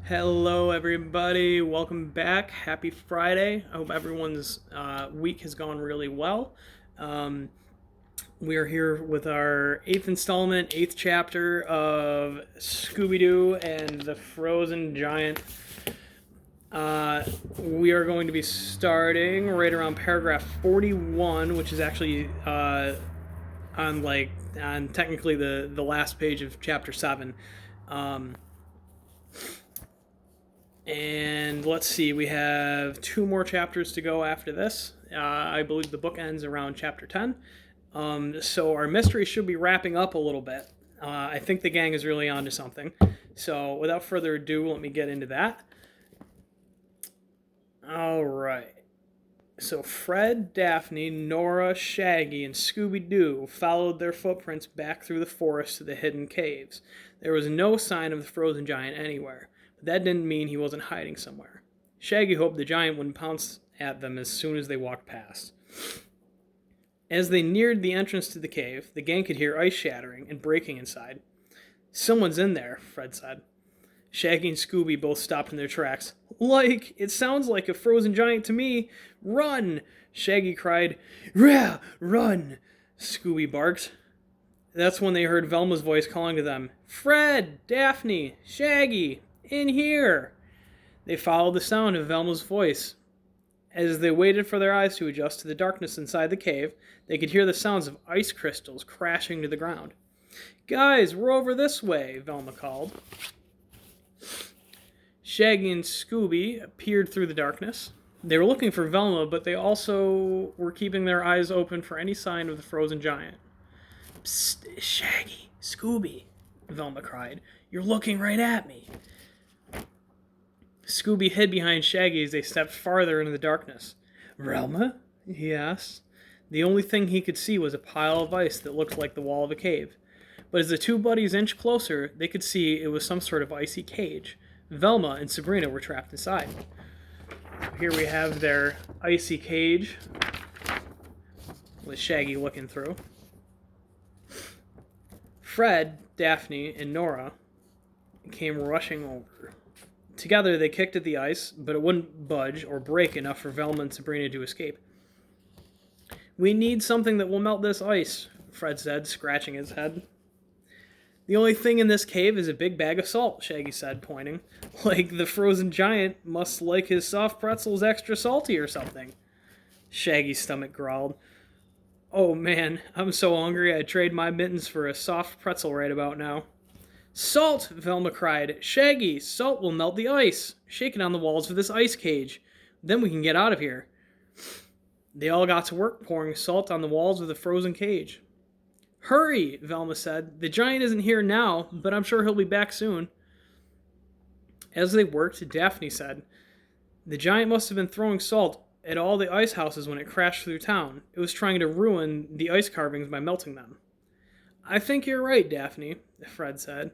Hello, everybody. Welcome back. Happy Friday. I hope everyone's week has gone really well. Um, we are here with our eighth installment, eighth chapter of Scooby-Doo and the Frozen Giant. We are going to be starting right around paragraph 41, which is actually on technically the last page of chapter 7. And let's see, we have 2 more chapters to go after this. I believe the book ends around chapter 10. So our mystery should be wrapping up a little bit. I think the gang is really onto something. So without further ado, let me get into that. All right. So Fred, Daphne, Nora, Shaggy, and Scooby-Doo followed their footprints back through the forest to the hidden caves. There was no sign of the frozen giant anywhere. But that didn't mean he wasn't hiding somewhere. Shaggy hoped the giant wouldn't pounce at them as soon as they walked past. As they neared the entrance to the cave, the gang could hear ice shattering and breaking inside. "Someone's in there," Fred said. Shaggy and Scooby both stopped in their tracks. It sounds like a frozen giant to me. "Run!" Shaggy cried. "Rah! Run!" Scooby barked. That's when they heard Velma's voice calling to them. "Fred! Daphne! Shaggy! In here!" They followed the sound of Velma's voice. As they waited for their eyes to adjust to the darkness inside the cave, they could hear the sounds of ice crystals crashing to the ground. "Guys, we're over this way," Velma called. Shaggy and Scooby peered through the darkness. They were looking for Velma, but they also were keeping their eyes open for any sign of the frozen giant. "Psst, Shaggy, Scooby," Velma cried. "You're looking right at me." Scooby hid behind Shaggy as they stepped farther into the darkness. "Velma?" he asked. The only thing he could see was a pile of ice that looked like the wall of a cave. But as the two buddies inched closer, they could see it was some sort of icy cage. Velma and Sabrina were trapped inside. Here we have their icy cage with Shaggy looking through. Fred, Daphne, and Nora came rushing over. Together they kicked at the ice, but it wouldn't budge or break enough for Velma and Sabrina to escape. "We need something that will melt this ice," Fred said, scratching his head. "The only thing in this cave is a big bag of salt," Shaggy said, pointing. "Like the frozen giant must like his soft pretzels extra salty or something." Shaggy's stomach growled. "Oh man, I'm so hungry I'd trade my mittens for a soft pretzel right about now." "Salt!" Velma cried. "Shaggy, salt will melt the ice. Shake it on the walls of this ice cage. Then we can get out of here." They all got to work pouring salt on the walls of the frozen cage. "Hurry," Velma said. "The giant isn't here now, but I'm sure he'll be back soon." As they worked, Daphne said, "The giant must have been throwing salt at all the ice houses when it crashed through town. It was trying to ruin the ice carvings by melting them." "I think you're right, Daphne," Fred said.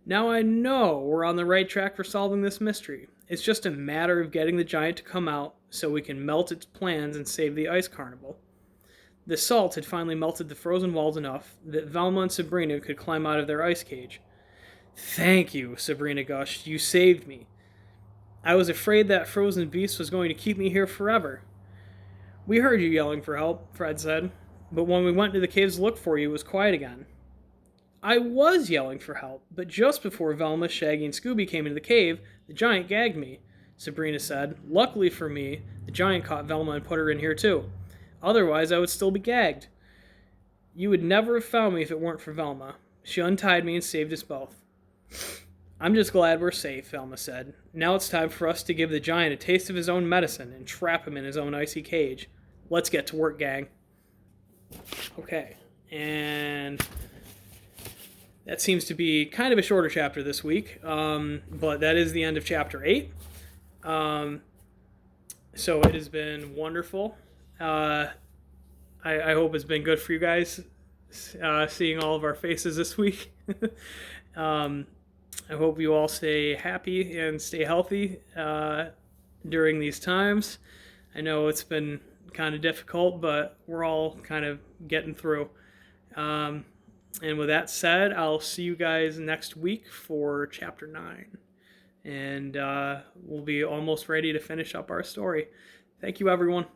"Now I know we're on the right track for solving this mystery. It's just a matter of getting the giant to come out so we can melt its plans and save the ice carnival." The salt had finally melted the frozen walls enough that Velma and Sabrina could climb out of their ice cage. "Thank you," Sabrina gushed. "You saved me. I was afraid that frozen beast was going to keep me here forever." "We heard you yelling for help," Fred said. "But when we went to the caves to look for you, it was quiet again." "I was yelling for help, but just before Velma, Shaggy, and Scooby came into the cave, the giant gagged me," Sabrina said. "Luckily for me, the giant caught Velma and put her in here too. Otherwise, I would still be gagged. You would never have found me if it weren't for Velma. She untied me and saved us both." "I'm just glad we're safe," Velma said. "Now it's time for us to give the giant a taste of his own medicine and trap him in his own icy cage. Let's get to work, gang." Okay, and that seems to be kind of a shorter chapter this week, but that is the end of chapter 8. So it has been wonderful. I hope it's been good for you guys, seeing all of our faces this week. I hope you all stay happy and stay healthy during these times. I know it's been kind of difficult, but we're all kind of getting through. And with that said, I'll see you guys next week for Chapter 9. and we'll be almost ready to finish up our story. Thank you, everyone.